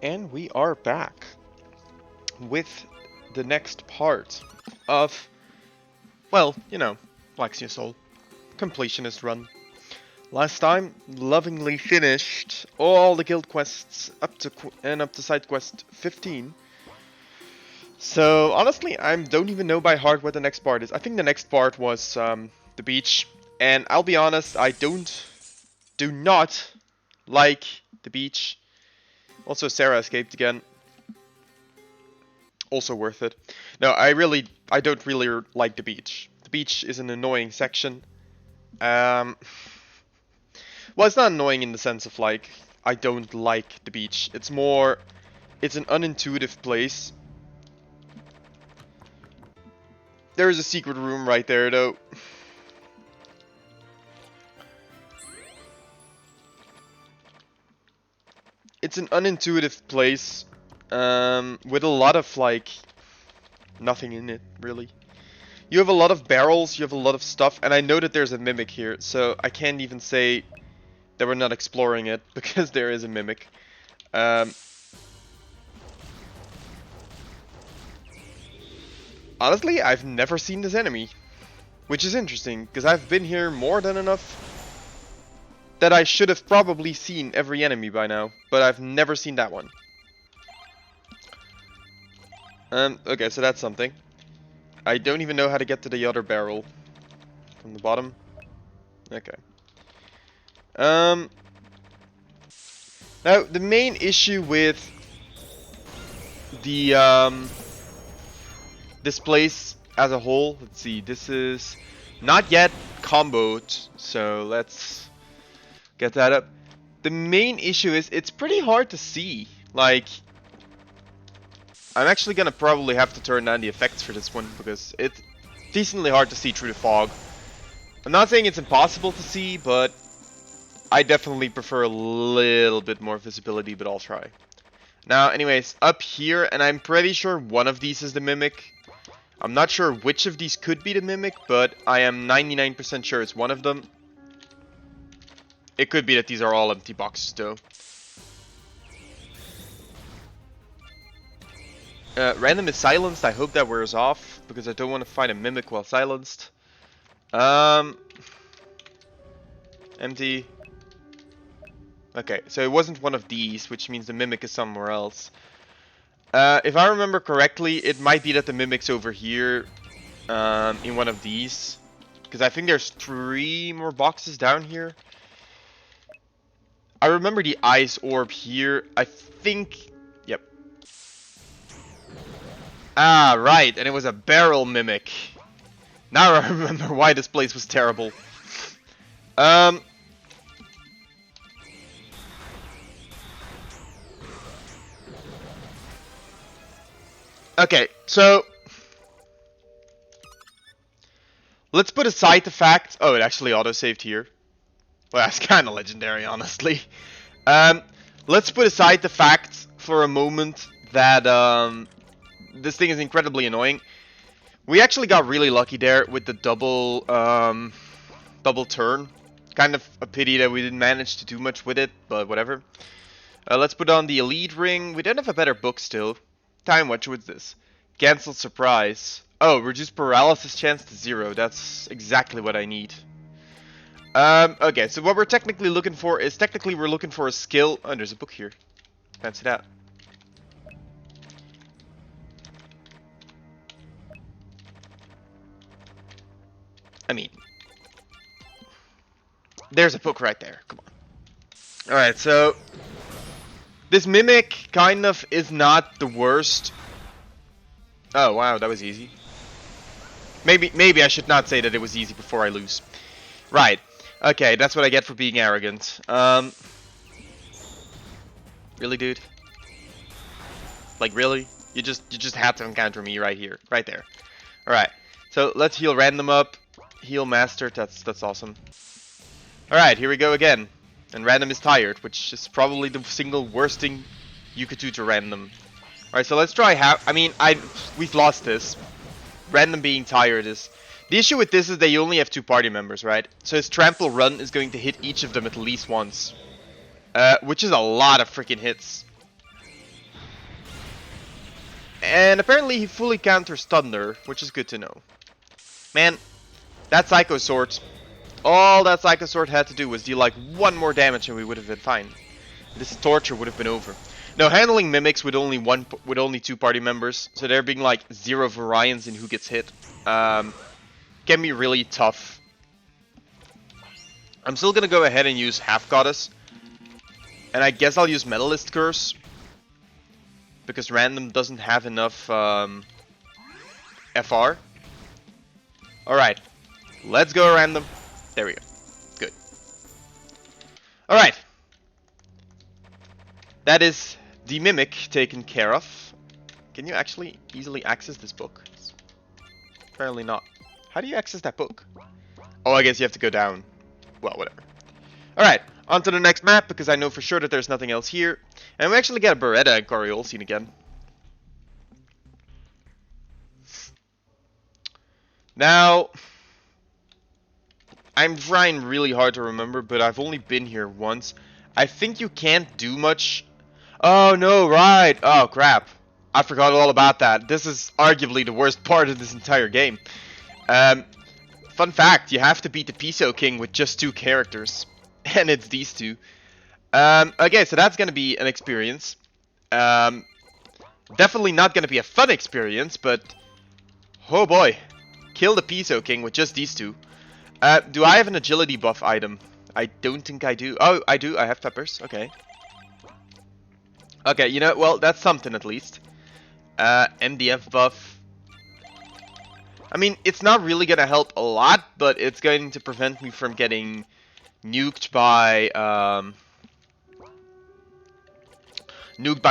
And we are back with the next part of, well, you know, Laxius Soul Completionist run. Last time, lovingly finished all the guild quests up to side quest 15. So honestly, I don't even know by heart what the next part is. I think the next part was the beach, and I'll be honest, I do not like the beach. Also, Sarah escaped again. Also worth it. No, I don't really like the beach. The beach is an annoying section. Well, it's not annoying in the sense of like, I don't like the beach. It's more, it's an unintuitive place. There is a secret room right there though. It's an unintuitive place. With a lot of like nothing in it really. You have a lot of barrels, you have a lot of stuff, and I know that there's a mimic here, so I can't even say that we're not exploring it because there is a mimic. Honestly, I've never seen this enemy, which is interesting because I've been here more than enough that I should have probably seen every enemy by now, but I've never seen that one. Okay, so that's something. I don't even know how to get to the other barrel. From the bottom? Okay. Now, the main issue with the, this place as a whole, let's see, this is not yet comboed, so let's get that up. The main issue is it's pretty hard to see, like, I'm actually gonna probably have to turn down the effects for this one because it's decently hard to see through the fog. I'm not saying it's impossible to see, but I definitely prefer a little bit more visibility, but I'll try. Now, anyways, up here, and I'm pretty sure one of these is the Mimic. I'm not sure which of these could be the Mimic, but I am 99% sure it's one of them. It could be that these are all empty boxes, though. Random is silenced. I hope that wears off, because I don't want to fight a Mimic while silenced. Empty. Okay, so it wasn't one of these, which means the Mimic is somewhere else. If I remember correctly, it might be that the Mimic's over here, in one of these. Because I think there's 3 more boxes down here. I remember the ice orb here. I think... Yep. Ah, right, and it was a barrel Mimic. Now I remember why this place was terrible. Okay, so... Let's put aside the fact... Oh, it actually auto-saved here. Well, that's kind of legendary, honestly. Let's put aside the fact for a moment that this thing is incredibly annoying. We actually got really lucky there with the double turn. Kind of a pity that we didn't manage to do much with it, but whatever. Let's put on the Elite Ring. We don't have a better book still. Time Watch, what's this? Cancel Surprise. Oh, reduce paralysis chance to 0. That's exactly what I need. Okay, so what we're technically looking for is, we're looking for a skill. Oh, there's a book here. Fancy that. I mean, there's a book right there. Come on. Alright, so this Mimic kind of is not the worst. Oh, wow, that was easy. Maybe I should not say that it was easy before I lose. Right. Okay, that's what I get for being arrogant. Really, dude? Like, really? You just had to encounter me right here. Right there. Alright. So, let's heal random up. Heal master. That's awesome. Alright, here we go again. And random is tired, which is probably the single worst thing you could do to random. Alright, so let's try we've lost this. Random being tired is... The issue with this is that you only have 2 party members, right? So his trample run is going to hit each of them at least once. Which is a lot of freaking hits. And apparently he fully counters Thunder, which is good to know. Man, that Psycho Sword, all that Psycho Sword had to do was deal like 1 more damage and we would have been fine. This torture would have been over. No, handling mimics with only 2 party members, so there being like 0 variance in who gets hit, can be really tough. I'm still gonna go ahead and use Half Goddess, and I guess I'll use Metalist Curse because random doesn't have enough FR. All right, let's go random. There we go. Good. All right. That is the Mimic taken care of. Can you actually easily access this book? Apparently not. How do you access that book? Oh, I guess you have to go down. Well, whatever. Alright, on to the next map, because I know for sure that there's nothing else here. And we actually get a Beretta and Coriolcine again. Now, I'm trying really hard to remember, but I've only been here once. I think you can't do much. Oh no, right. Oh crap. I forgot all about that. This is arguably the worst part of this entire game. Fun fact, you have to beat the Piso King with just 2 characters. And it's these 2. Okay, so that's gonna be an experience. Definitely not gonna be a fun experience, but oh boy. Kill the Piso King with just these 2. Do I have an agility buff item? I don't think I do. Oh, I do. I have peppers. Okay. Okay, you know, well, that's something at least. MDF buff. I mean, it's not really gonna help a lot, but it's going to prevent me from getting nuked by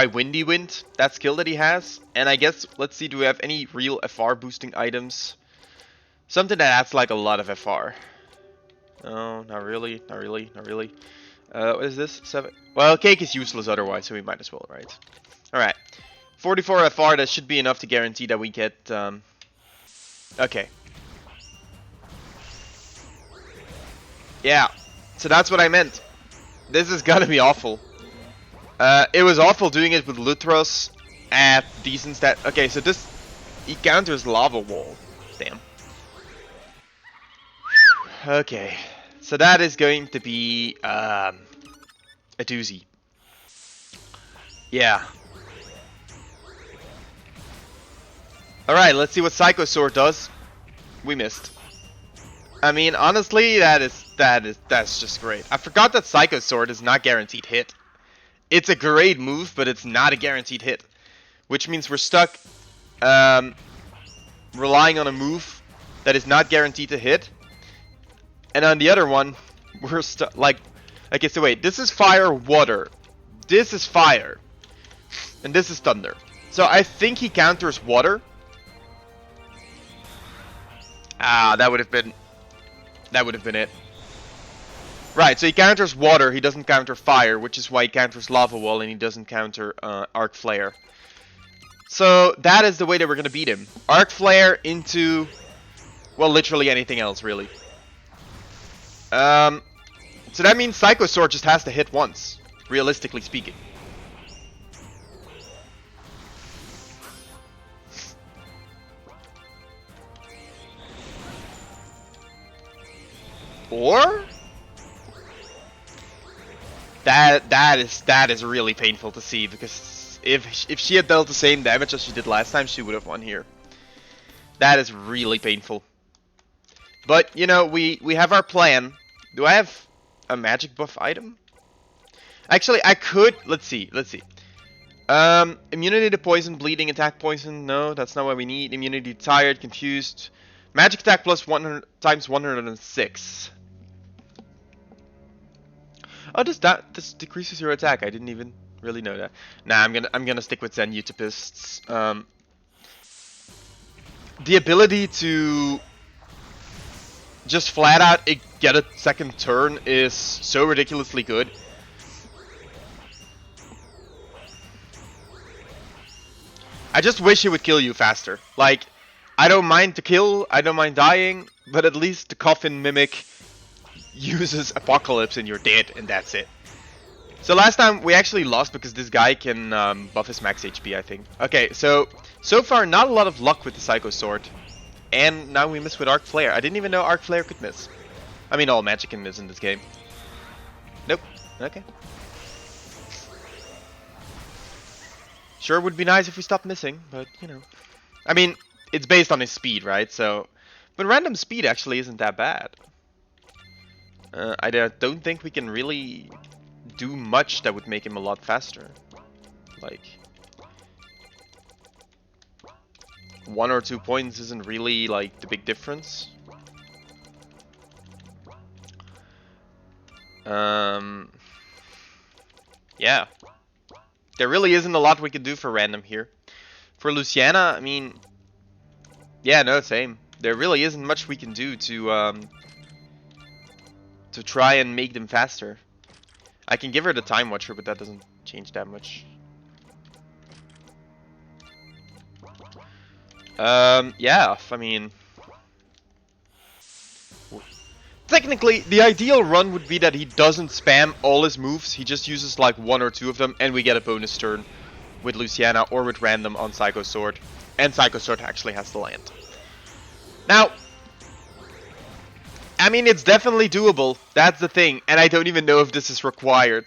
Windy Wind, that skill that he has. And I guess, let's see, do we have any real FR boosting items? Something that adds like a lot of FR. No, not really, not really, not really. What is this? 7. Well, cake is useless otherwise, so we might as well, right? Alright. 44 FR, that should be enough to guarantee that we get, okay. Yeah, so that's what I meant. This is gonna be awful. It was awful doing it with Lutros at decent stat. Okay, so this, he counters Lava Wall. Damn. Okay, so that is going to be a doozy. Yeah. Alright, let's see what Psycho Sword does. We missed. I mean, honestly, that's just great. I forgot that Psycho Sword is not guaranteed hit. It's a great move, but it's not a guaranteed hit. Which means we're stuck relying on a move that is not guaranteed to hit. And on the other one, we're stuck, like, okay, so wait, this is fire, water. This is fire. And this is thunder. So I think he counters water. Ah, that would have been it. Right, so he counters water, he doesn't counter fire, which is why he counters lava wall and he doesn't counter arc flare. So that is the way that we're gonna beat him. Arc flare into, well, literally anything else, really. So that means Psycho Sword just has to hit once, realistically speaking. Or that is really painful to see, because if she had dealt the same damage as she did last time, she would have won here. That is really painful. But you know, we have our plan. Do I have a magic buff item? Actually, I could. Let's see. Immunity to poison, bleeding, attack poison. No, that's not what we need. Immunity to tired, confused. Magic attack plus 100 times 106. Oh, this decreases your attack. I didn't even really know that. Nah, I'm gonna stick with Zen Utopists. The ability to just flat out get a second turn is so ridiculously good. I just wish it would kill you faster. Like, I don't mind the kill, I don't mind dying, but at least the Coffin Mimic uses Apocalypse and you're dead, and that's it. So last time we actually lost because this guy can buff his max HP, I think. Okay, so far not a lot of luck with the Psycho Sword. And now we miss with Arc Flare. I didn't even know Arc Flare could miss. I mean, all magic can miss in this game. Nope. Okay. Sure would be nice if we stopped missing, but, you know. I mean, it's based on his speed, right? So, but random speed actually isn't that bad. I don't think we can really do much that would make him a lot faster. Like, 1 or 2 points isn't really like the big difference. Yeah. There really isn't a lot we could do for random here. For Luciana, I mean, yeah, no, same. There really isn't much we can do to try and make them faster. I can give her the Time Watcher, but that doesn't change that much. Yeah, I mean, technically, the ideal run would be that he doesn't spam all his moves. He just uses like 1 or 2 of them, and we get a bonus turn with Luciana or with random on Psycho Sword. And Psycho Sword actually has to land. Now, I mean, it's definitely doable. That's the thing. And I don't even know if this is required.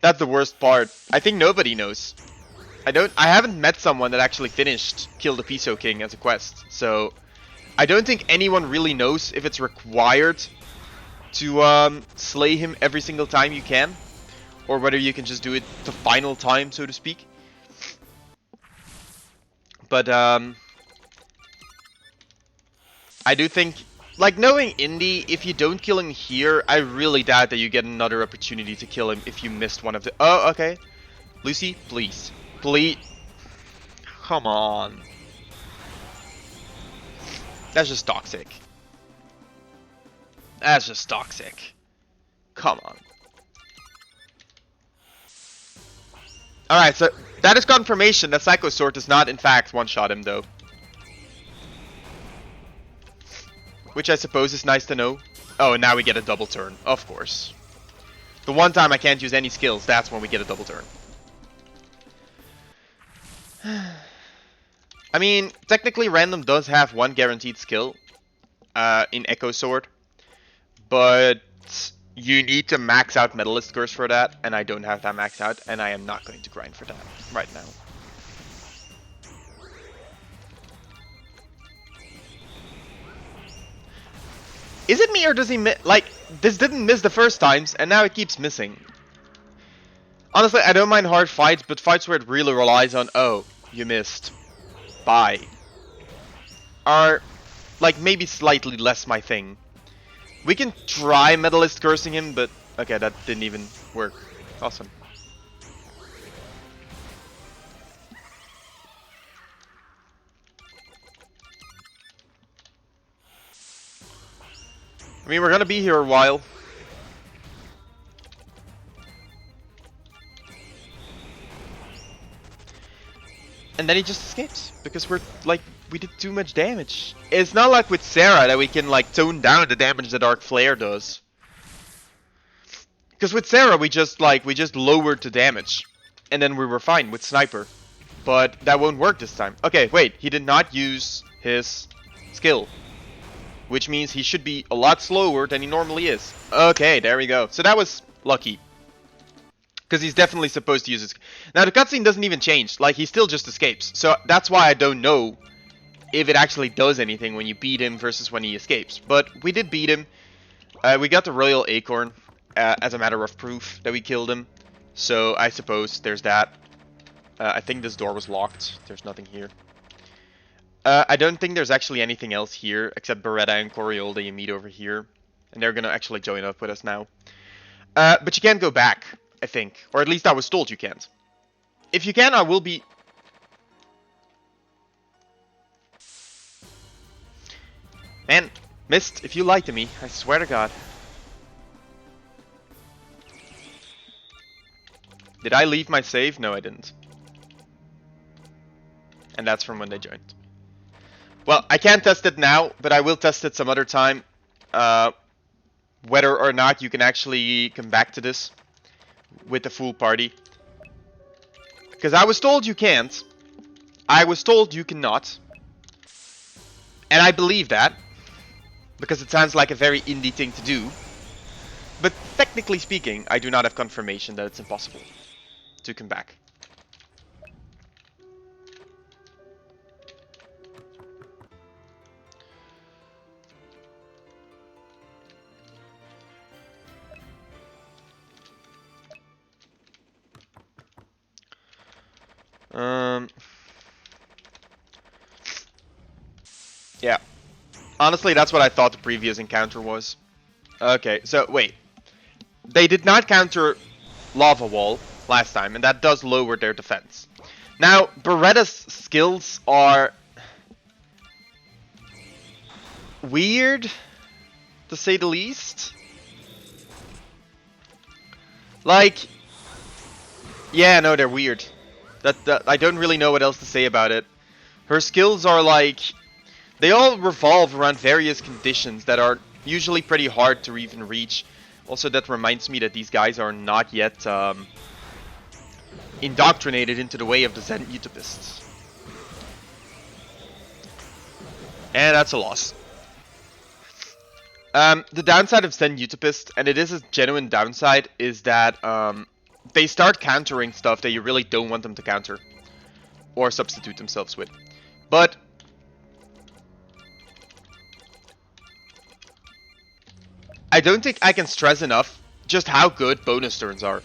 That's the worst part. I think nobody knows. I haven't met someone that actually finished Kill the Piso King as a quest. So, I don't think anyone really knows if it's required to slay him every single time you can. Or whether you can just do it the final time, so to speak. But, I do think, like, knowing Indy, if you don't kill him here, I really doubt that you get another opportunity to kill him if you missed one of the... Oh, okay. Lucy, please. Please. Come on. That's just toxic. That's just toxic. Come on. Alright, so that is confirmation that Psycho Sword does not, in fact, one-shot him, though. Which I suppose is nice to know. Oh, and now we get a double turn. Of course. The one time I can't use any skills, that's when we get a double turn. I mean, technically random does have 1 guaranteed skill in Echo Sword. But you need to max out Medalist Curse for that, and I don't have that maxed out, and I am not going to grind for that right now. Is it me or does he miss? Like, this didn't miss the first times, and now it keeps missing. Honestly, I don't mind hard fights, but fights where it really relies on, oh, you missed. Bye. Are, like, maybe slightly less my thing. We can try Medalist cursing him, but, okay, that didn't even work. Awesome. I mean, we're gonna be here a while. And then he just escapes, because we're, like, we did too much damage. It's not like with Sarah that we can, like, tone down the damage that Arc Flare does. Because with Sarah, we just lowered the damage. And then we were fine with Sniper. But that won't work this time. Okay, wait, he did not use his skill. Which means he should be a lot slower than he normally is. Okay, there we go. So that was lucky. Because he's definitely supposed to use his... Now, the cutscene doesn't even change. Like, he still just escapes. So that's why I don't know if it actually does anything when you beat him versus when he escapes. But we did beat him. We got the Royal Acorn as a matter of proof that we killed him. So I suppose there's that. I think this door was locked. There's nothing here. I don't think there's actually anything else here except Beretta and Coriol that you meet over here. And they're going to actually join up with us now. But you can't go back, I think. Or at least I was told you can't. If you can, I will be... Man, Mist, if you lied to me, I swear to God. Did I leave my save? No, I didn't. And that's from when they joined. Well, I can't test it now, but I will test it some other time. Whether or not you can actually come back to this. with the full party. Because I was told you can't. I was told you cannot. And I believe that. Because it sounds like a very indie thing to do. But technically speaking, I do not have confirmation that it's impossible to come back. Yeah. Honestly, that's what I thought the previous encounter was. Okay, so wait. They did not counter Lava Wall last time, and that does lower their defense. Now, Beretta's skills are weird, to say the least. Like, yeah, no, they're weird. That I don't really know what else to say about it. Her skills are like, they all revolve around various conditions that are usually pretty hard to even reach. Also, that reminds me that these guys are not yet indoctrinated into the way of the Zen utopists. And that's a loss. The downside of Zen utopists, and it is a genuine downside, is that they start countering stuff that you really don't want them to counter or substitute themselves with. But I don't think I can stress enough just how good bonus turns are.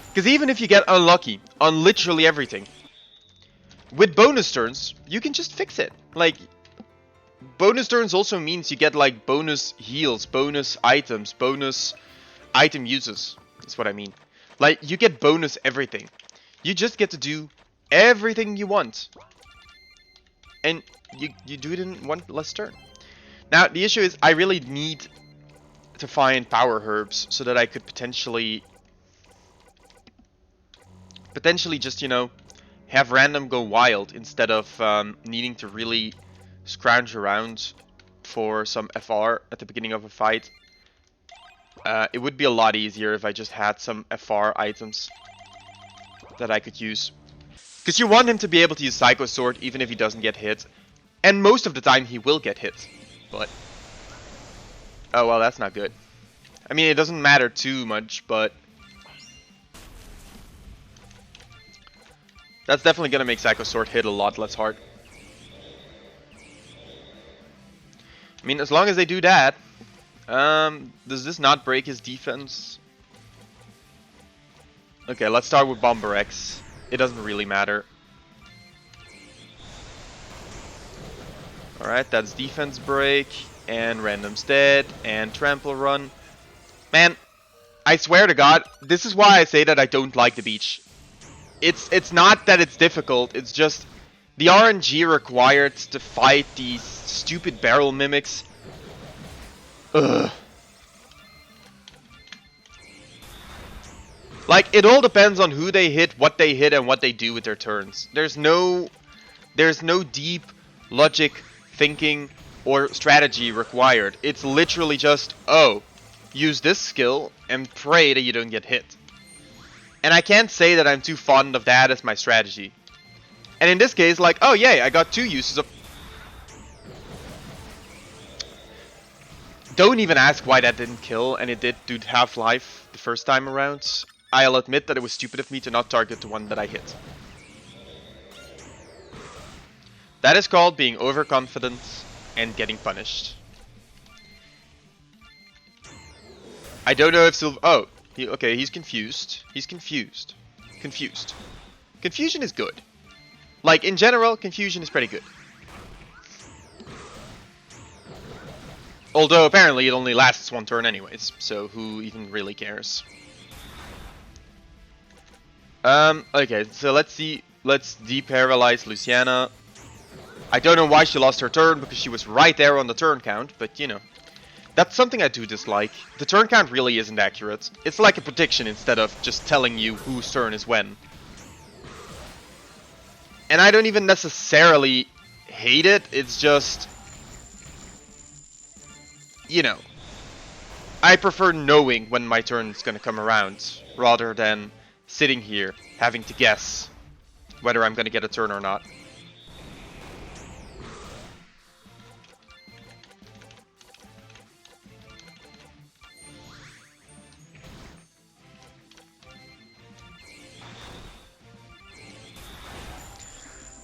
Because even if you get unlucky on literally everything, with bonus turns, you can just fix it. Like, bonus turns also means you get like bonus heals, bonus items, bonus item uses. That's what I mean. Like, you get bonus everything. You just get to do everything you want. And you do it in one less turn. Now, the issue is I really need to find power herbs so that I could potentially just, you know, have random go wild instead of needing to really scrounge around for some FR at the beginning of a fight. It would be a lot easier if I just had some FR items that I could use. Because you want him to be able to use Psycho Sword even if he doesn't get hit. And most of the time he will get hit. But oh well, that's not good. I mean, it doesn't matter too much, but that's definitely going to make Psycho Sword hit a lot less hard. I mean, as long as they do that. Does this not break his defense? Okay, let's start with Bomber X. It doesn't really matter. Alright, that's defense break. And random's dead. And trample run. Man, I swear to God, this is why I say that I don't like the beach. It's not that it's difficult, it's just the RNG required to fight these stupid barrel mimics. Ugh. Like, it all depends on who they hit, what they hit, and what they do with their turns. There's no deep logic, thinking, or strategy required. It's literally just, oh, use this skill and pray that you don't get hit. And I can't say that I'm too fond of that as my strategy. And in this case, like, oh yay, I got 2 uses of... Don't even ask why that didn't kill, and it did do half-life the first time around. I'll admit that it was stupid of me to not target the one that I hit. That is called being overconfident and getting punished. I don't know if Silver... Oh, okay, he's confused. He's confused. Confused. Confusion is good. Like, in general, confusion is pretty good. Although, apparently, it only lasts 1 turn anyways, so who even really cares? Okay, so let's see. Let's deparalyze Luciana. I don't know why she lost her turn, because she was right there on the turn count, but, you know. That's something I do dislike. The turn count really isn't accurate. It's like a prediction instead of just telling you whose turn is when. And I don't even necessarily hate it, it's just... You know, I prefer knowing when my turn is gonna come around rather than sitting here having to guess whether I'm going to get a turn or not.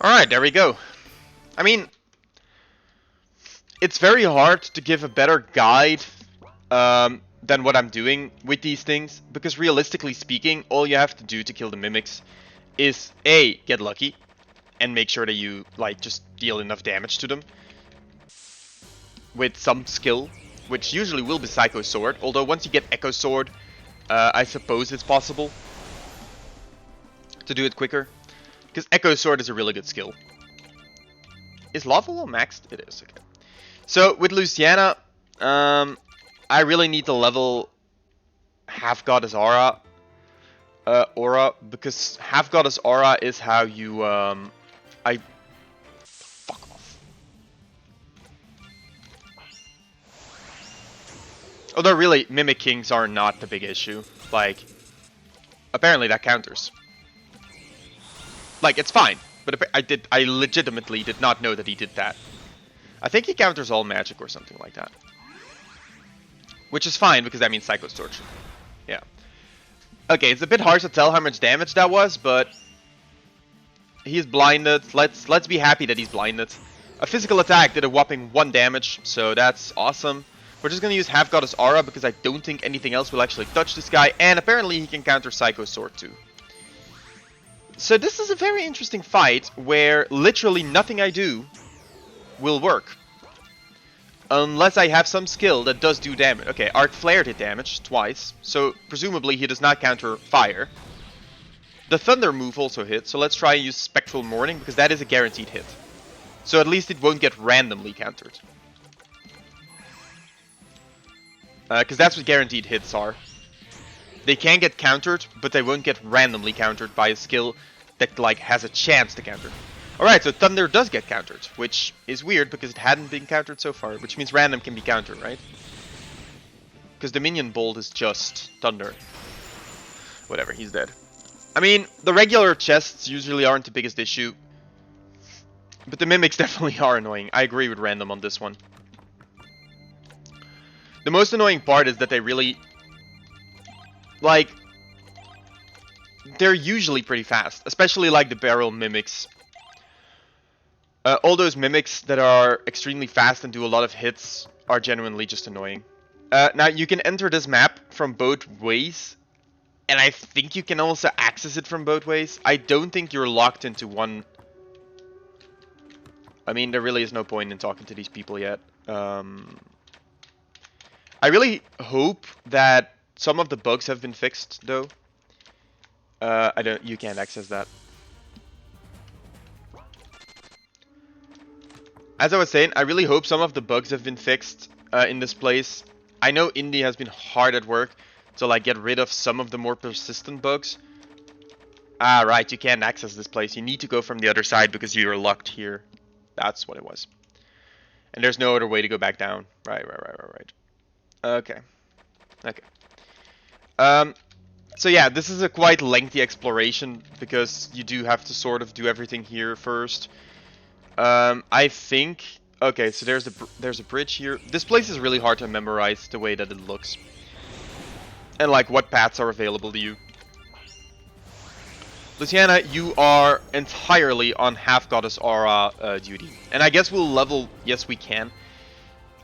Alright, there we go. I mean, it's very hard to give a better guide than what I'm doing with these things, because realistically speaking, all you have to do to kill the mimics is A, get lucky, and make sure that you, like, just deal enough damage to them with some skill, which usually will be Psycho Sword, although once you get Echo Sword, I suppose it's possible to do it quicker. Because Echo Sword is a really good skill. Is Lava Wall maxed? It is, okay. So, with Luciana, I really need to level Half Goddess Aura. Because Half Goddess Aura is how you, Fuck off. Although, really, Mimic Kings are not the big issue. Like, apparently that counters. Like, it's fine, but I legitimately did not know that he did that. I think he counters all magic or something like that. Which is fine, because that means Psycho Sword. Yeah. Okay, it's a bit hard to tell how much damage that was, but he's blinded. Let's be happy that he's blinded. A physical attack did a whopping 1 damage, so that's awesome. We're just gonna use Half Goddess Aura, because I don't think anything else will actually touch this guy, and apparently he can counter Psycho Sword too. So this is a very interesting fight where literally nothing I do will work. Unless I have some skill that does do damage. Okay, Arc Flare did damage twice, so presumably he does not counter fire. The Thunder move also hit, so let's try and use Spectral Morning, because that is a guaranteed hit. So at least it won't get randomly countered. Because that's what guaranteed hits are. They can get countered, but they won't get randomly countered by a skill that, like, has a chance to counter. Alright, so Thunder does get countered, which is weird because it hadn't been countered so far, which means random can be countered, right? Because the minion bolt is just Thunder. Whatever, he's dead. I mean, the regular chests usually aren't the biggest issue, but the mimics definitely are annoying. I agree with random on this one. The most annoying part is that they really... like, they're usually pretty fast, especially like the barrel mimics. All those mimics that are extremely fast and do a lot of hits are genuinely just annoying. Now, you can enter this map from both ways, and I think you can also access it from both ways. I don't think you're locked into one. I mean, there really is no point in talking to these people yet. I really hope that some of the bugs have been fixed, though. You can't access that. As I was saying, I really hope some of the bugs have been fixed in this place. I know Indy has been hard at work to, like, get rid of some of the more persistent bugs. Ah, right, you can't access this place. You need to go from the other side because you're locked here. That's what it was. And there's no other way to go back down. Right. Okay. So yeah, this is a quite lengthy exploration because you do have to sort of do everything here first. I think... okay, so there's a bridge here. This place is really hard to memorize the way that it looks. And like what paths are available to you. Luciana, you are entirely on Half Goddess Aura duty. And I guess we'll level... yes, we can.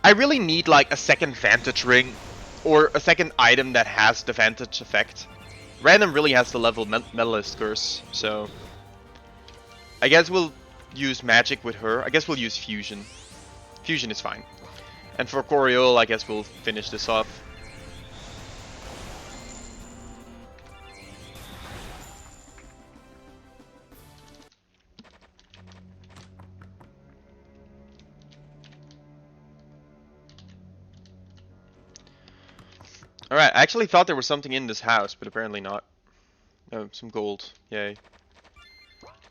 I really need like a second Vantage Ring. Or a second item that has the Vantage effect. Random really has to level Metalist Curse, so... I guess we'll use magic with her. I guess we'll use Fusion. Fusion is fine. And for Coriol, I guess we'll finish this off. Alright, I actually thought there was something in this house, but apparently not. Oh, some gold. Yay.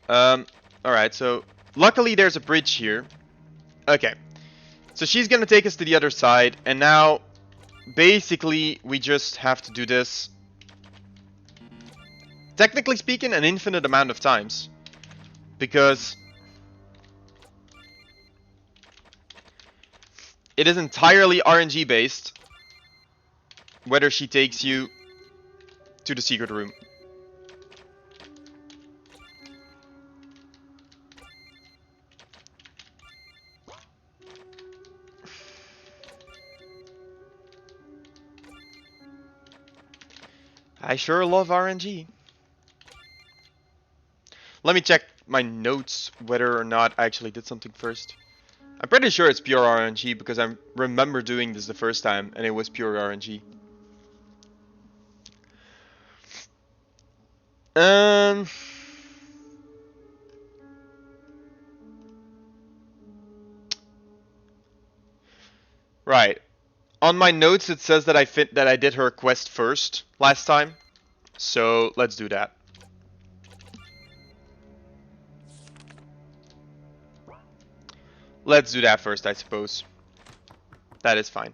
Alright, so... luckily there's a bridge here. Okay. So she's gonna take us to the other side, and now... basically, we just have to do this. Technically speaking, an infinite amount of times. Because it is entirely RNG based whether she takes you to the secret room. I sure love RNG. Let me check my notes whether or not I actually did something first. I'm pretty sure it's pure RNG because I remember doing this the first time and it was pure RNG. Right. On my notes it says that I did her quest first last time. So let's do that. Let's do that first, I suppose. That is fine.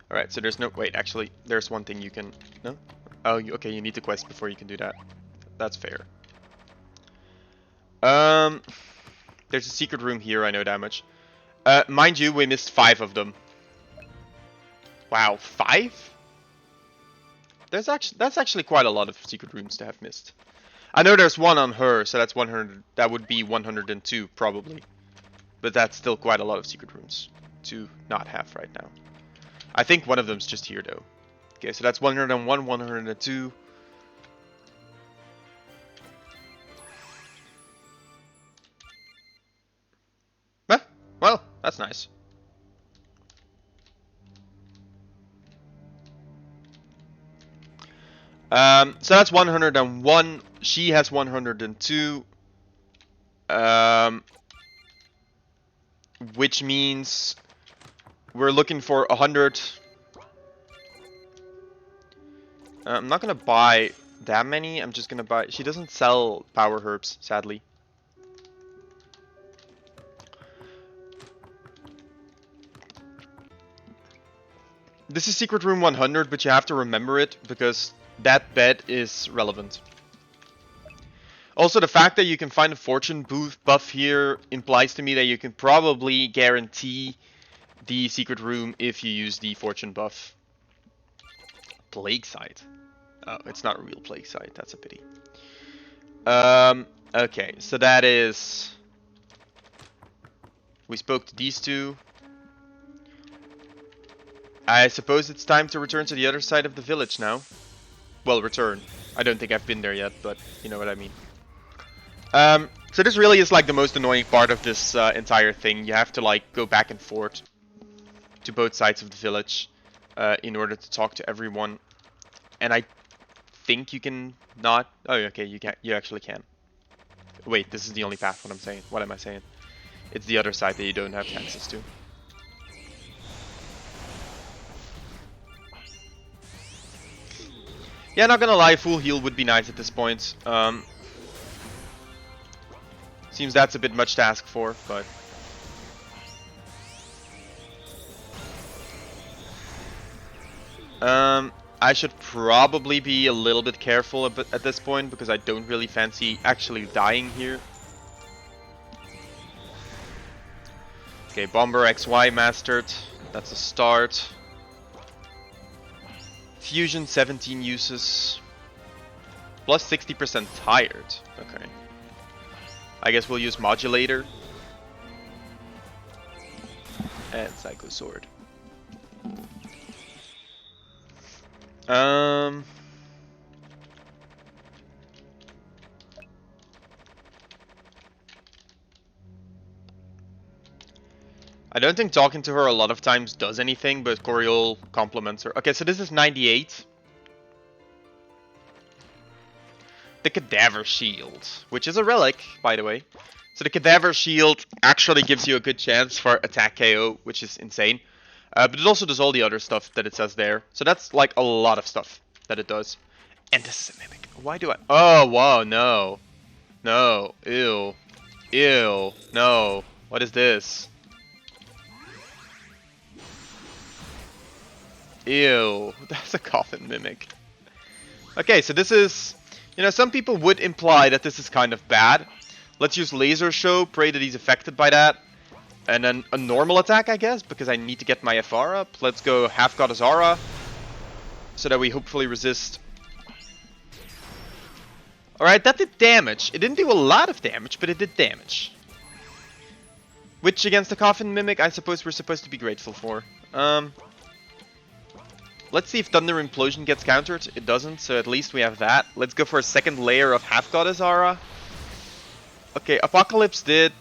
Alright, so there's no... Wait, actually, there's one thing you can... No? Oh, okay, you need the quest before you can do that. That's fair. There's a secret room here, I know that much. Mind you, we missed 5 of them. Wow, 5? That's actually quite a lot of secret rooms to have missed. I know there's one on her, so that's 100... That would be 102, probably. But that's still quite a lot of secret rooms to not have right now. I think one of them's just here, though. Okay, so that's 101, 102. Huh? Well, that's nice. So that's 101. She has 102. Which means we're looking for 100. I'm not gonna buy that many. I'm just gonna buy... She doesn't sell power herbs, sadly. This is secret room 100, but you have to remember it because that bet is relevant. Also, the fact that you can find a fortune buff here implies to me that you can probably guarantee the secret room if you use the fortune buff. Plague site. Oh, it's not a real plague site. That's a pity. Okay, so that is... We spoke to these two. I suppose it's time to return to the other side of the village now. Well, return. I don't think I've been there yet, but you know what I mean. So this really is like the most annoying part of this entire thing. You have to like go back and forth to both sides of the village in order to talk to everyone. And I think you can not... Oh, okay, you can. You actually can. Wait, this is the only path. What I'm saying. What am I saying? It's the other side that you don't have access to. Yeah, not gonna lie, full heal would be nice at this point. Seems that's a bit much to ask for, but... I should probably be a little bit careful at this point, because I don't really fancy actually dying here. Okay, Bomber XY mastered. That's a start. Fusion 17 uses. Plus 60% tired. Okay. I guess we'll use Modulator. And Psycho Sword. I don't think talking to her a lot of times does anything, but Coriol compliments her. Okay, so this is 98. The Cadaver Shield, which is a relic, by the way. So the Cadaver Shield actually gives you a good chance for attack KO, which is insane. But it also does all the other stuff that it says there. So that's like a lot of stuff that it does. And this is a Mimic. Why do I... Oh, wow, no. No. Ew. Ew. No. What is this? Ew. That's a Coffin Mimic. Okay, so this is... You know, some people would imply that this is kind of bad. Let's use Laser Show, pray that he's affected by that. And then a normal attack, I guess, because I need to get my FR up. Let's go Half Goddess Aura, so that we hopefully resist. Alright, that did damage. It didn't do a lot of damage, but it did damage. Which, against the Coffin Mimic, I suppose we're supposed to be grateful for. Let's see if Thunder Implosion gets countered. It doesn't, so at least we have that. Let's go for a second layer of Half Goddess Aura. Okay, Apocalypse did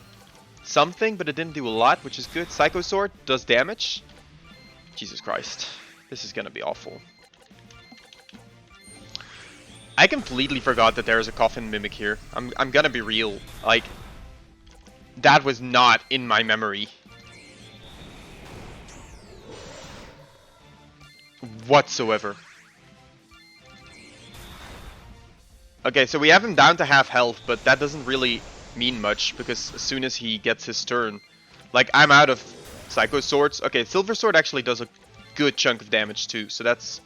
something, but it didn't do a lot, which is good. Psycho Sword does damage. Jesus Christ. This is gonna be awful. I completely forgot that there is a Coffin Mimic here. I'm gonna be real. Like, that was not in my memory whatsoever. Okay, so we have him down to half health, but that doesn't really mean much, because as soon as he gets his turn, like, I'm out of Psycho Swords. Okay, Silver Sword actually does a good chunk of damage too, so that's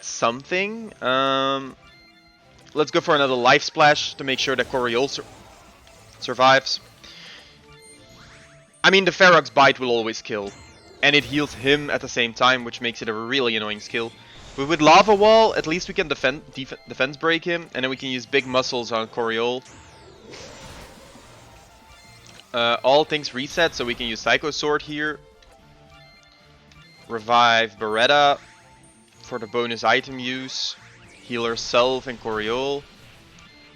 something. Let's go for another Life Splash to make sure that Coriol survives. I mean, the Ferox Bite will always kill, and it heals him at the same time, which makes it a really annoying skill. But with Lava Wall, at least we can defense break him, and then we can use Big Muscles on Coriol. All things reset, so we can use Psycho Sword here. Revive Beretta for the bonus item use. Heal herself and Coriol.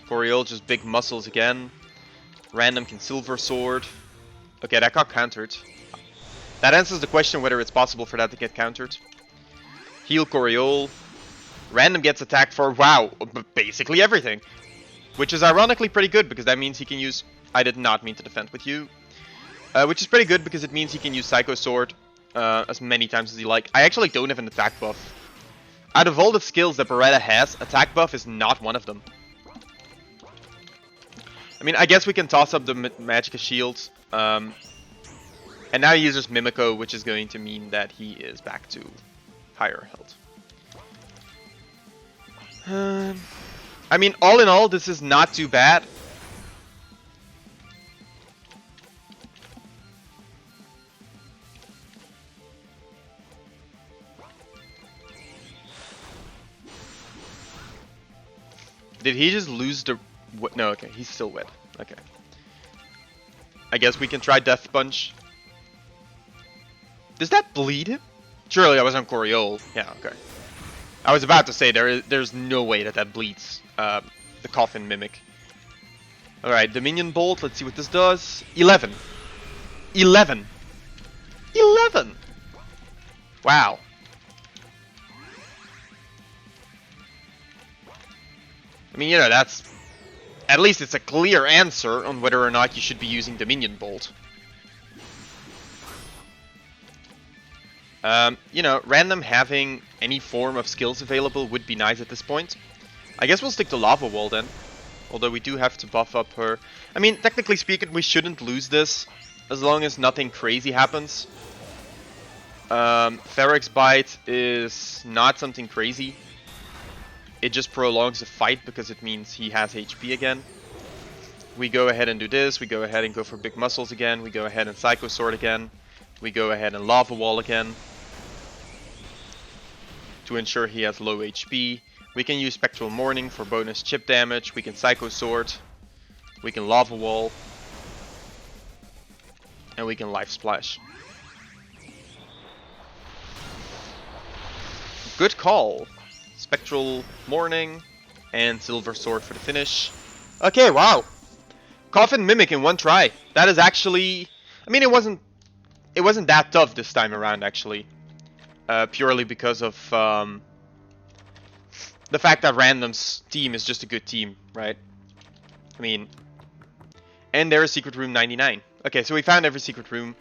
Coriol just Big Muscles again. Random can Silver Sword. Okay, that got countered. That answers the question whether it's possible for that to get countered. Heal Coriol. Random gets attacked for, wow, basically everything. Which is ironically pretty good, because that means he can use... I did not mean to defend with you. Which is pretty good, because it means he can use Psycho Sword as many times as he like. I actually don't have an attack buff. Out of all the skills that Beretta has, attack buff is not one of them. I mean, I guess we can toss up the Magicka Shield. And now he uses Mimico, which is going to mean that he is back to higher health. I mean, all in all, this is not too bad. Did he just lose the... No, okay, he's still wet. Okay. I guess we can try Death Punch. Does that bleed him? Surely I was on Coriol. Yeah, okay. I was about to say, there's no way that bleeds the Coffin Mimic. Alright, Dominion Bolt, let's see what this does. 11. 11! 11! Wow. I mean, you know, that's... At least it's a clear answer on whether or not you should be using Dominion Bolt. You know, random having any form of skills available would be nice at this point. I guess we'll stick to Lava Wall then. Although we do have to buff up her... I mean, technically speaking, we shouldn't lose this, as long as nothing crazy happens. Ferox Bite is not something crazy. It just prolongs the fight because it means he has HP again. We go ahead and do this. We go ahead and go for Big Muscles again. We go ahead and Psycho Sword again. We go ahead and Lava Wall again. To ensure he has low HP. We can use Spectral Morning for bonus chip damage. We can Psycho Sword. We can Lava Wall. And we can Life Splash. Good call. Spectral Morning and Silver Sword for the finish. Okay, wow. Coffin Mimic in one try. That is actually... I mean, it wasn't that tough this time around, actually. Purely because of the fact that Random's team is just a good team, right? I mean... And there is Secret Room 99. Okay, so we found every secret room.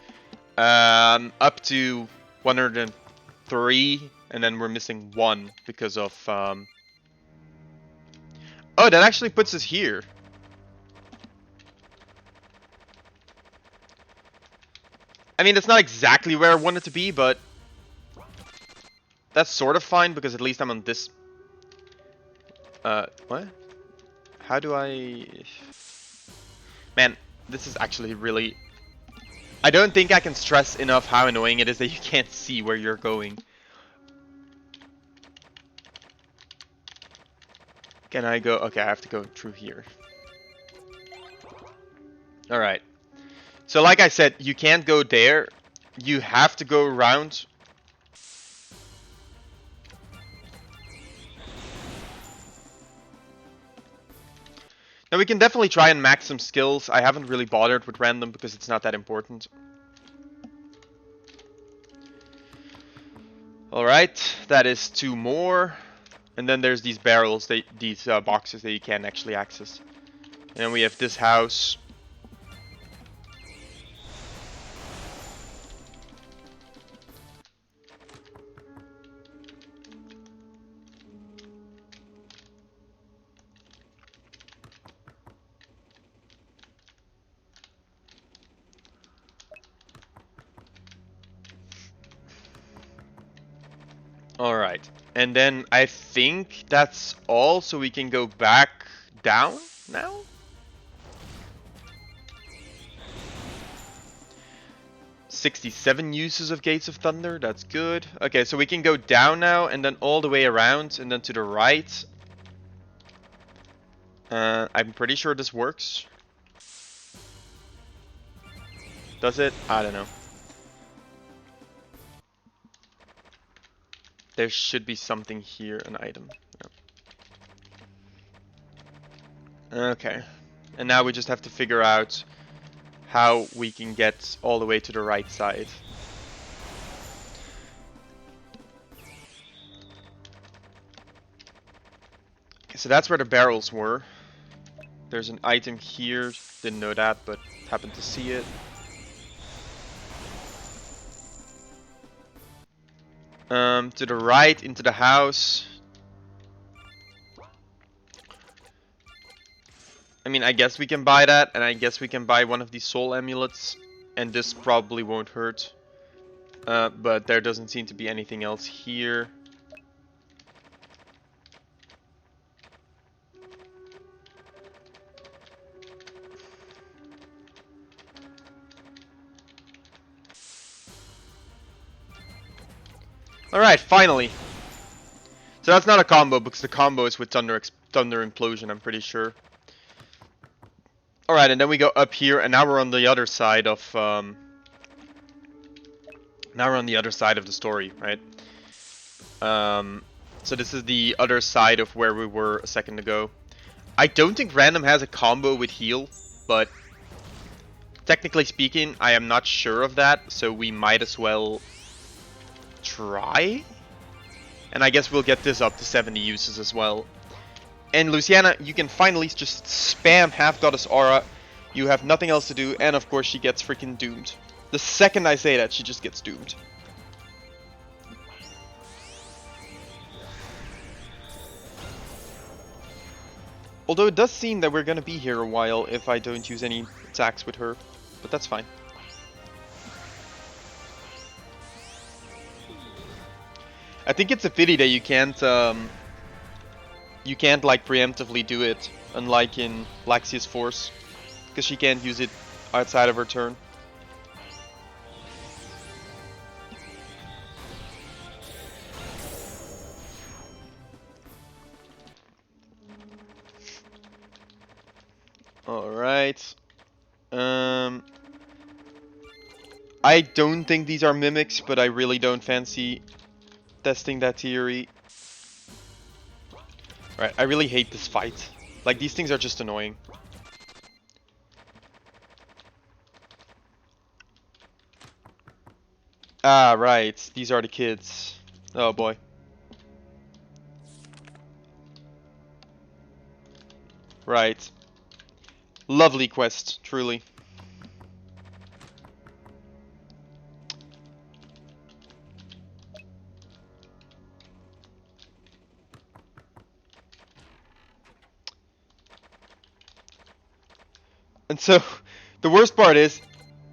Up to 103. And then we're missing one because of... Oh, that actually puts us here. I mean, it's not exactly where I want it to be, but... That's sort of fine, because at least I'm on this... What? How do I... Man, this is actually really... I don't think I can stress enough how annoying it is that you can't see where you're going. Can I go? Okay, I have to go through here. Alright. So like I said, you can't go there. You have to go around. Now we can definitely try and max some skills. I haven't really bothered with random because it's not that important. Alright, that is 2 more. And then there's these barrels, these boxes that you can actually access. And then we have this house. Alright, and then I think that's all, so we can go back down now? "67 uses of Gates of Thunder, that's good. Okay, so we can go down now, and then all the way around, and then to the right. I'm pretty sure this works. Does it? I don't know. There should be something here, an item. Yeah. Okay. And now we just have to figure out how we can get all the way to the right side. Okay, so that's where the barrels were. There's an item here. Didn't know that, but happened to see it. To the right, into the house. I mean, I guess we can buy that, and I guess we can buy one of these soul amulets, and this probably won't hurt. But there doesn't seem to be anything else here. Alright, finally. So that's not a combo, because the combo is with Thunder Implosion, I'm pretty sure. Alright, and then we go up here, and now we're on the other side of... now we're on the other side of the story, right? So this is the other side of where we were a second ago. I don't think random has a combo with heal, but... technically speaking, I am not sure of that, so we might as well... try? And I guess we'll get this up to 70 uses as well. And Luciana, you can finally just spam Half Goddess Aura. You have nothing else to do, and of course she gets freaking doomed. The second I say that, she just gets doomed. Although it does seem that we're gonna be here a while if I don't use any attacks with her. But that's fine. I think it's a pity that you can't like preemptively do it, unlike in Laxius Force, because she can't use it outside of her turn. Alright. I don't think these are mimics, but I really don't fancy testing that theory. Right, I really hate this fight. Like, these things are just annoying. Ah, right. These are the kids. Oh boy. Right. Lovely quest, truly. And so, the worst part is,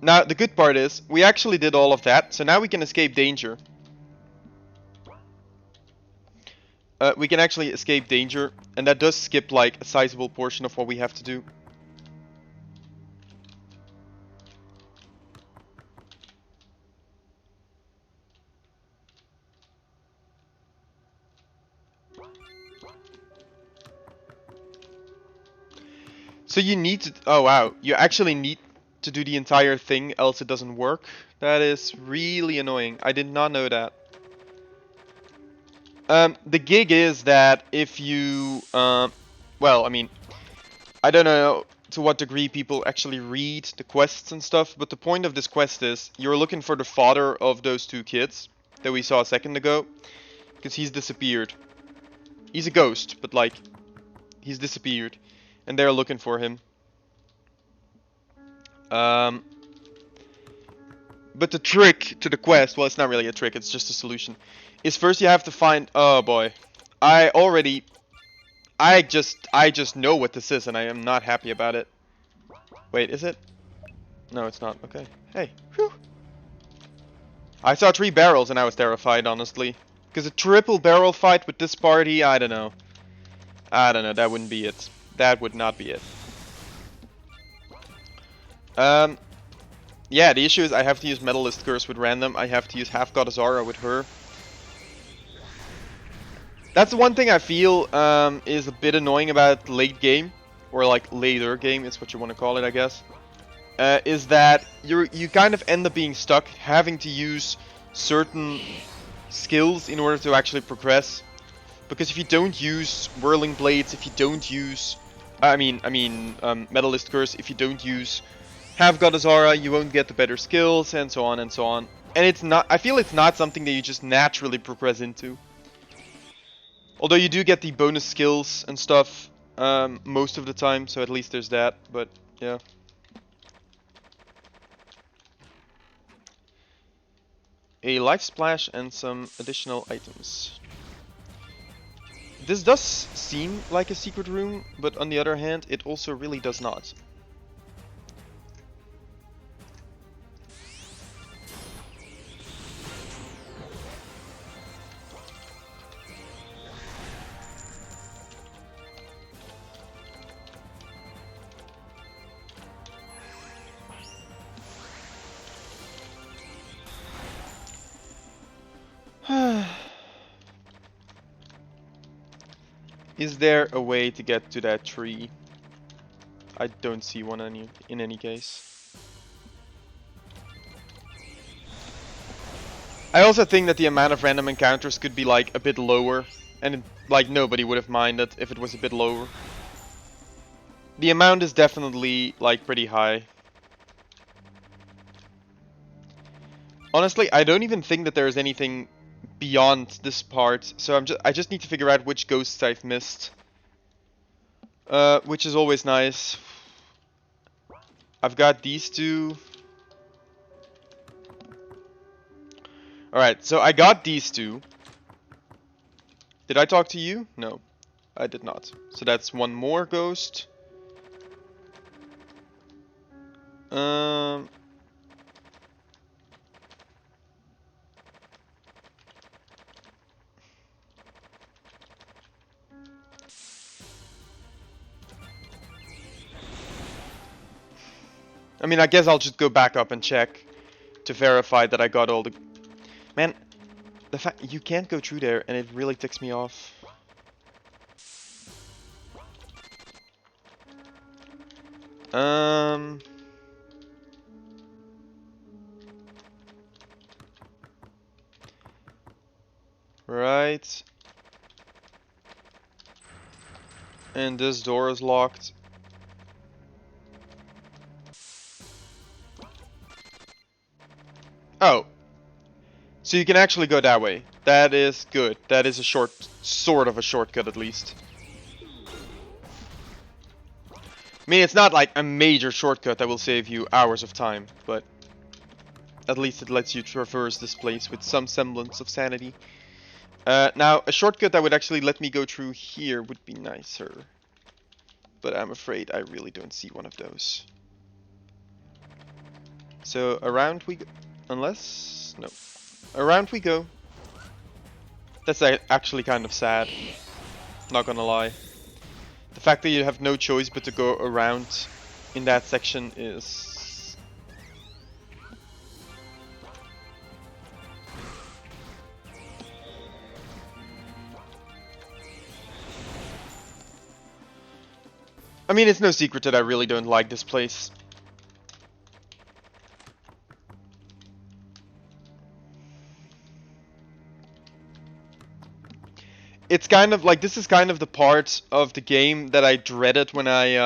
now the good part is, we actually did all of that, so now we can escape danger. we can actually escape danger, and that does skip like a sizable portion of what we have to do. So you need to, oh wow, you actually need to do the entire thing, else it doesn't work. That is really annoying. I did not know that. The gig is that if you, well, I mean, I don't know to what degree people actually read the quests and stuff, but the point of this quest is you're looking for the father of those two kids that we saw a second ago, because he's disappeared. He's a ghost, but like, he's disappeared, and they're looking for him. But the trick to the quest, well, it's not really a trick, it's just a solution, is first you have to find, oh boy, I just know what this is, and I am not happy about it. Wait, is it? No, it's not. Okay. Hey. Whew. I saw 3 barrels and I was terrified, honestly. Because a triple barrel fight with this party, I don't know. I don't know, that wouldn't be it. That would not be it. Yeah, the issue is I have to use Metalist Curse with random. I have to use Half Goddess Aura with her. That's the one thing I feel is a bit annoying about late game. Or like later game, it's what you want to call it, I guess. Is that you kind of end up being stuck having to use certain skills in order to actually progress. Because if you don't use Whirling Blades, if you don't use, Metalist Curse, if you don't use Half Goddess Aura, you won't get the better skills, and so on and so on. And it's not, I feel it's not something that you just naturally progress into. Although you do get the bonus skills and stuff most of the time, so at least there's that, but yeah. A life splash and some additional items. This does seem like a secret room, but on the other hand, it also really does not. Is there a way to get to that tree? I don't see one in any case. I also think that the amount of random encounters could be like a bit lower, and like nobody would have minded if it was a bit lower. The amount is definitely like pretty high. Honestly, I don't even think that there is anything beyond this part, so I just need to figure out which ghosts I've missed. Which is always nice. I've got these two. Alright, so I got these two. Did I talk to you? No, I did not. So that's one more ghost. I mean, I guess I'll just go back up and check to verify that I got all the... Man, the fact you can't go through there, and it really ticks me off. Right. And this door is locked. Oh. So you can actually go that way. That is good. That is a sort of a shortcut at least. I mean, it's not like a major shortcut that will save you hours of time, but at least it lets you traverse this place with some semblance of sanity. Now, a shortcut that would actually let me go through here would be nicer. But I'm afraid I really don't see one of those. So, around we go. Unless... no. Around we go. That's actually kind of sad. Not gonna lie. The fact that you have no choice but to go around in that section is... I mean, it's no secret that I really don't like this place. It's kind of like, this is kind of the part of the game that I dreaded when I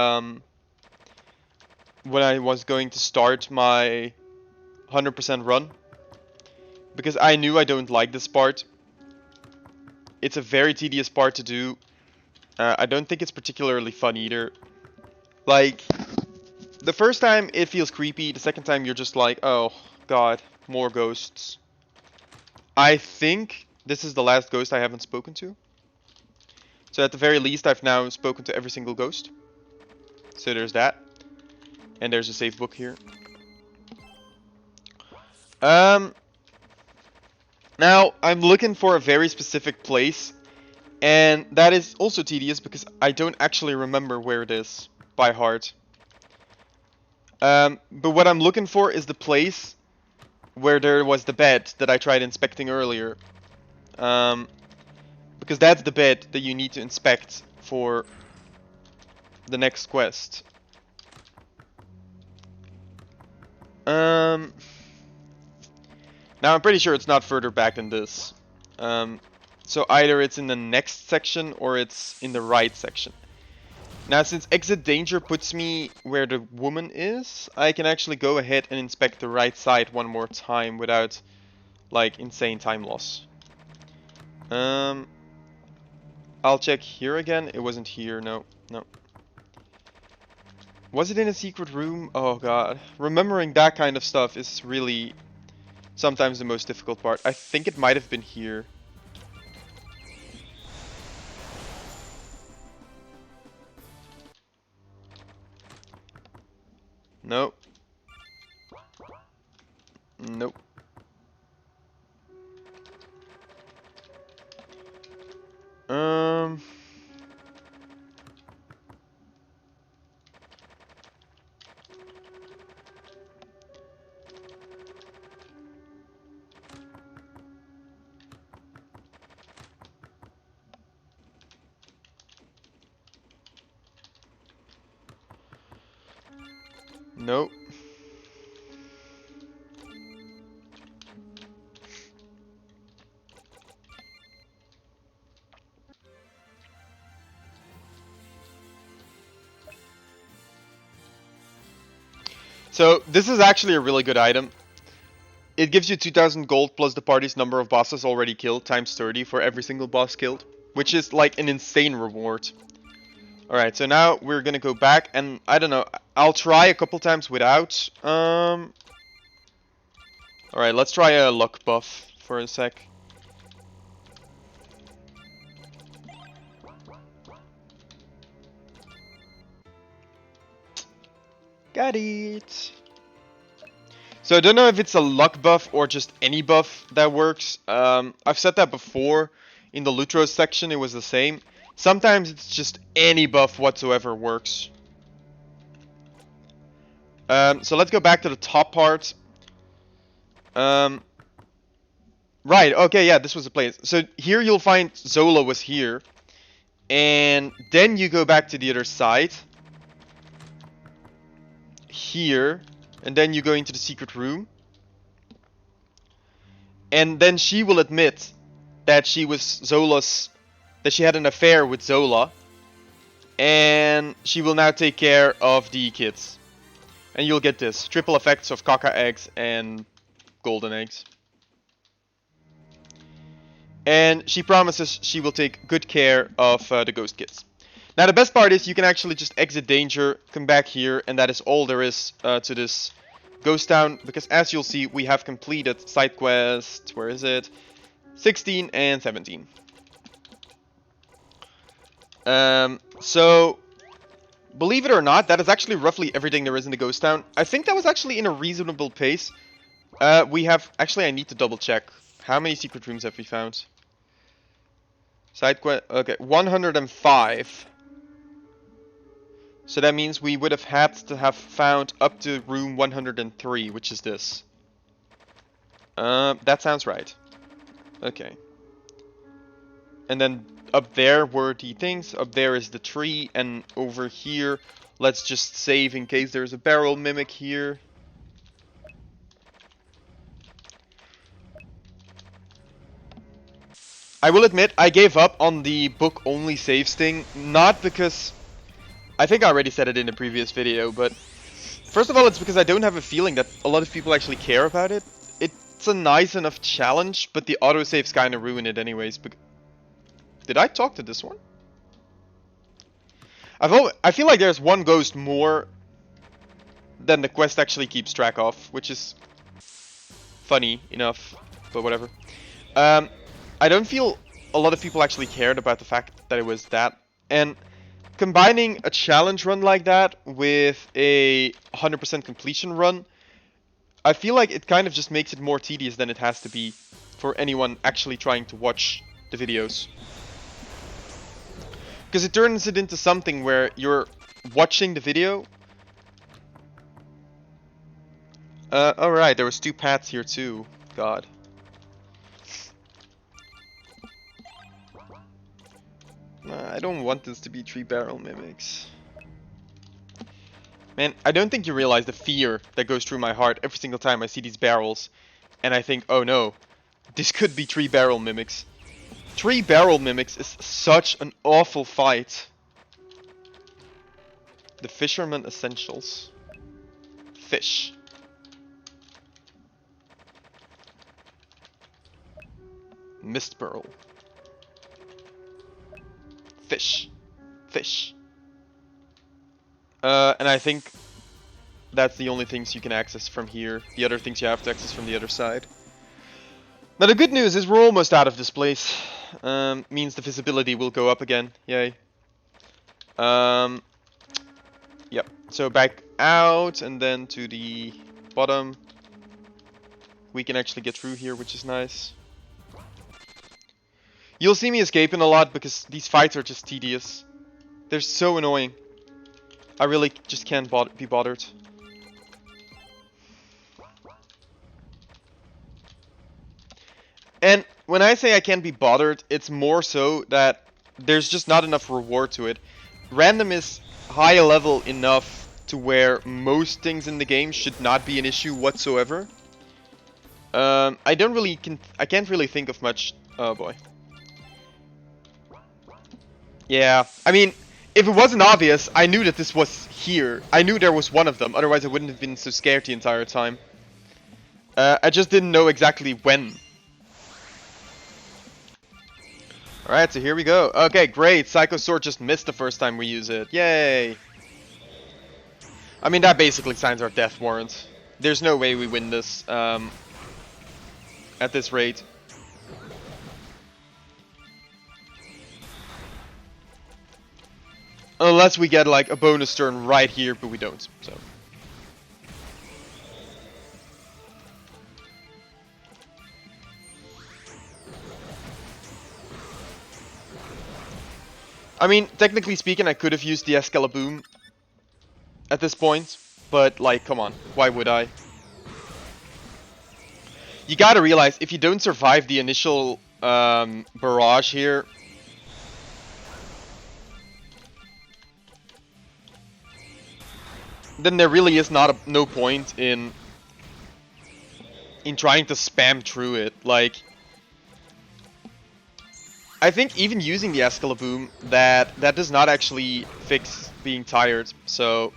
was going to start my 100% run. Because I knew I don't like this part. It's a very tedious part to do. I don't think it's particularly fun either. Like, the first time it feels creepy, the second time you're just like, oh god, more ghosts. I think this is the last ghost I haven't spoken to. So at the very least, I've now spoken to every single ghost. So there's that. And there's a save book here. Now, I'm looking for a very specific place. And that is also tedious because I don't actually remember where it is by heart. But what I'm looking for is the place where there was the bed that I tried inspecting earlier. Because that's the bed that you need to inspect for the next quest. Now I'm pretty sure it's not further back than this. So either it's in the next section or it's in the right section. Now since exit danger puts me where the woman is, I can actually go ahead and inspect the right side one more time without like insane time loss. I'll check here again. It wasn't here. No. Was it in a secret room? Oh god. Remembering that kind of stuff is really sometimes the most difficult part. I think it might have been here. Nope. Nope. Nope. So, this is actually a really good item. It gives you 2000 gold plus the party's number of bosses already killed times 30 for every single boss killed. Which is like an insane reward. Alright, so now we're gonna go back and I don't know, I'll try a couple times without. Alright, let's try a luck buff for a sec. Got it. So I don't know if it's a luck buff or just any buff that works. I've said that before. In the Lutros section it was the same. Sometimes it's just any buff whatsoever works. So let's go back to the top part. Right, okay, yeah, this was the place. So here you'll find Zola was here. And then you go back to the other side. Here. And then you go into the secret room. And then she will admit that she was Zola's... that she had an affair with Zola. And she will now take care of the kids. And you'll get this. Triple effects of caca eggs and golden eggs. And she promises she will take good care of the ghost kids. Now the best part is you can actually just exit danger, come back here, and that is all there is to this ghost town. Because as you'll see, we have completed side quest, where is it? 16 and 17. So, believe it or not, that is actually roughly everything there is in the ghost town. I think that was actually in a reasonable pace. We have, actually I need to double check. How many secret rooms have we found? Side quest. Okay, 105. So that means we would have had to have found up to room 103, which is this. That sounds right. Okay. And then up there were the things. Up there is the tree, and over here, let's just save in case there's a barrel mimic here. I will admit, I gave up on the book-only saves thing, not because... I think I already said it in a previous video, but... First of all, it's because I don't have a feeling that a lot of people actually care about it. It's a nice enough challenge, but the autosaves kind of ruin it anyways. Did I talk to this one? I feel like there's one ghost more than the quest actually keeps track of, which is funny enough, but whatever. I don't feel a lot of people actually cared about the fact that it was that. And combining a challenge run like that with a 100% completion run, I feel like it kind of just makes it more tedious than it has to be for anyone actually trying to watch the videos. Because it turns it into something where you're watching the video. Alright, there was 2 paths here too. God. I don't want this to be 3 barrel mimics. Man, I don't think you realize the fear that goes through my heart every single time I see these barrels. And I think, oh no, this could be 3 barrel mimics. 3 barrel mimics is such an awful fight. The Fisherman Essentials. Fish. Mist Pearl. Fish. Fish. And I think that's the only things you can access from here. The other things you have to access from the other side. Now the good news is we're almost out of this place. Means the visibility will go up again. Yay. Yep. So back out and then to the bottom. We can actually get through here, which is nice. You'll see me escaping a lot because these fights are just tedious. They're so annoying. I really just can't be bothered. And when I say I can't be bothered, it's more so that there's just not enough reward to it. Random is high level enough to where most things in the game should not be an issue whatsoever. I can't really think of much. Oh boy. Yeah, I mean, if it wasn't obvious, I knew that this was here. I knew there was one of them, otherwise I wouldn't have been so scared the entire time. I just didn't know exactly when. Alright, so here we go. Okay, great. Psycho Sword just missed the first time we use it. Yay! I mean, that basically signs our death warrant. There's no way we win this at this rate. Unless we get like a bonus turn right here, but we don't, so. I mean, technically speaking, I could have used the Excaliboom at this point, but like, come on, why would I? You gotta realize, if you don't survive the initial barrage here, then there really is no point in trying to spam through it. Like, I think even using the Excaliboom, that does not actually fix being tired. So,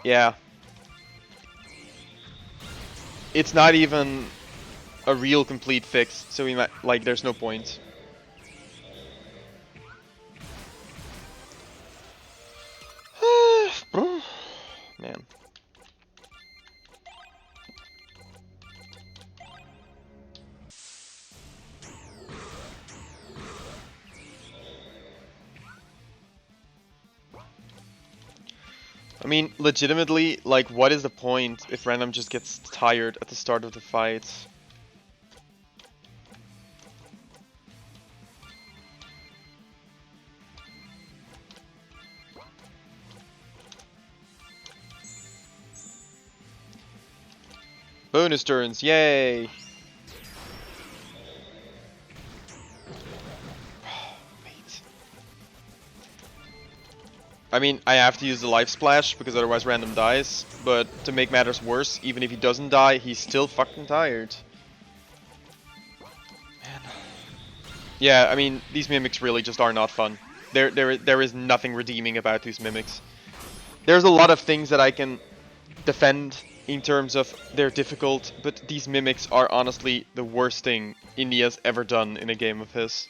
yeah, it's not even a real complete fix. So we might, like, there's no point. Man. I mean, legitimately, like, what is the point if random just gets tired at the start of the fight? Bonus turns, yay! Wait. I mean, I have to use the life splash because otherwise random dies. But to make matters worse, even if he doesn't die, he's still fucking tired. Man. Yeah, I mean, these mimics really just are not fun. There is nothing redeeming about these mimics. There's a lot of things that I can defend in terms of they're difficult, but these mimics are honestly the worst thing India has ever done in a game of his.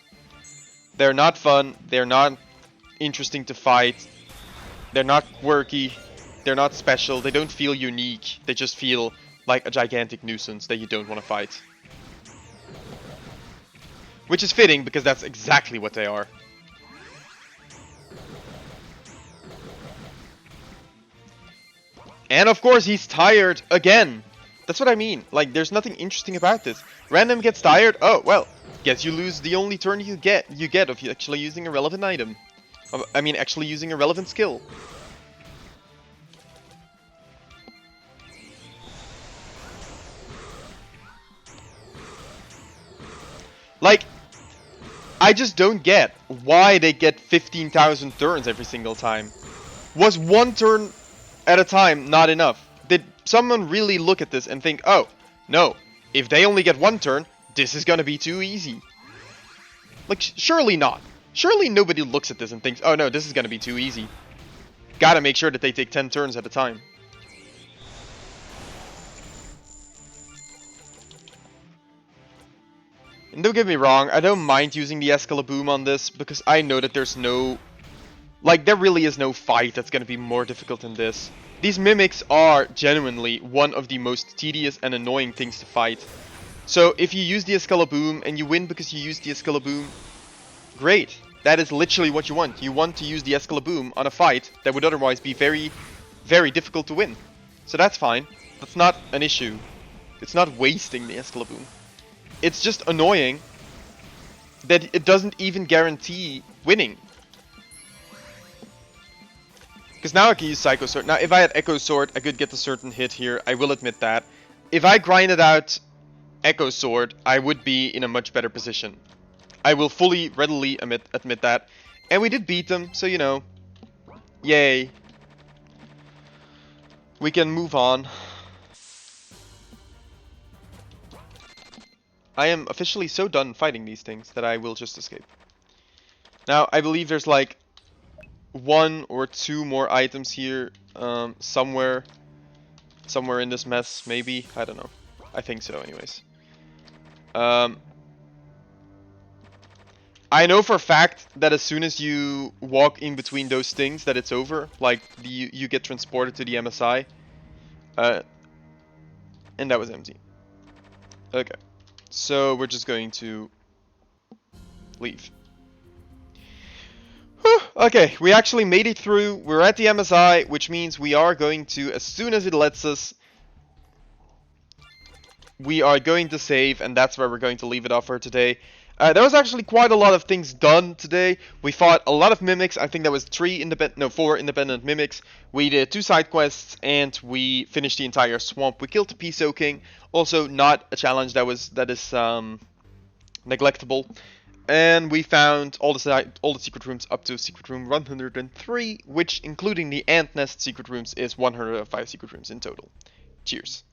They're not fun, they're not interesting to fight, they're not quirky, they're not special, they don't feel unique, they just feel like a gigantic nuisance that you don't want to fight. Which is fitting, because that's exactly what they are. And of course he's tired again. That's what I mean. Like, there's nothing interesting about this. Random gets tired. Oh, well, guess you lose the only turn you get of actually using a relevant item. I mean, actually using a relevant skill. Like, I just don't get why they get 15,000 turns every single time. Was one turn at a time not enough? Did someone really look at this and think, oh, no, if they only get one turn, this is gonna be too easy? Like, surely not. Surely nobody looks at this and thinks, oh no, this is gonna be too easy. Gotta make sure that they take 10 turns at a time. And don't get me wrong, I don't mind using the Escalaboom on this, because I know that there's no... Like, there really is no fight that's gonna be more difficult than this. These mimics are genuinely one of the most tedious and annoying things to fight. So, if you use the Escalaboom and you win because you use the Escalaboom, great. That is literally what you want. You want to use the Escalaboom on a fight that would otherwise be very, very difficult to win. So that's fine. That's not an issue. It's not wasting the Escalaboom. It's just annoying that it doesn't even guarantee winning. Because now I can use Psycho Sword. Now, if I had Echo Sword, I could get a certain hit here. I will admit that. If I grinded out Echo Sword, I would be in a much better position. I will fully, readily admit that. And we did beat them, so you know. Yay. We can move on. I am officially so done fighting these things that I will just escape. Now, I believe there's like 1 or 2 more items here, somewhere in this mess, maybe. I don't know. I think so, anyways. I know for a fact that as soon as you walk in between those things, that it's over. Like, you get transported to the MSI. And that was empty. Okay. So, we're just going to leave. Whew, okay, we actually made it through. We're at the MSI, which means we are going to, as soon as it lets us, we are going to save, and that's where we're going to leave it off for today. There was actually quite a lot of things done today. We fought a lot of mimics. I think there was 4 independent mimics. We did 2 side quests, and we finished the entire swamp. We killed the Piso King. Also, not a challenge that is neglectable. And we found all the secret rooms up to secret room 103, which, including the ant nest secret rooms, is 105 secret rooms in total. Cheers.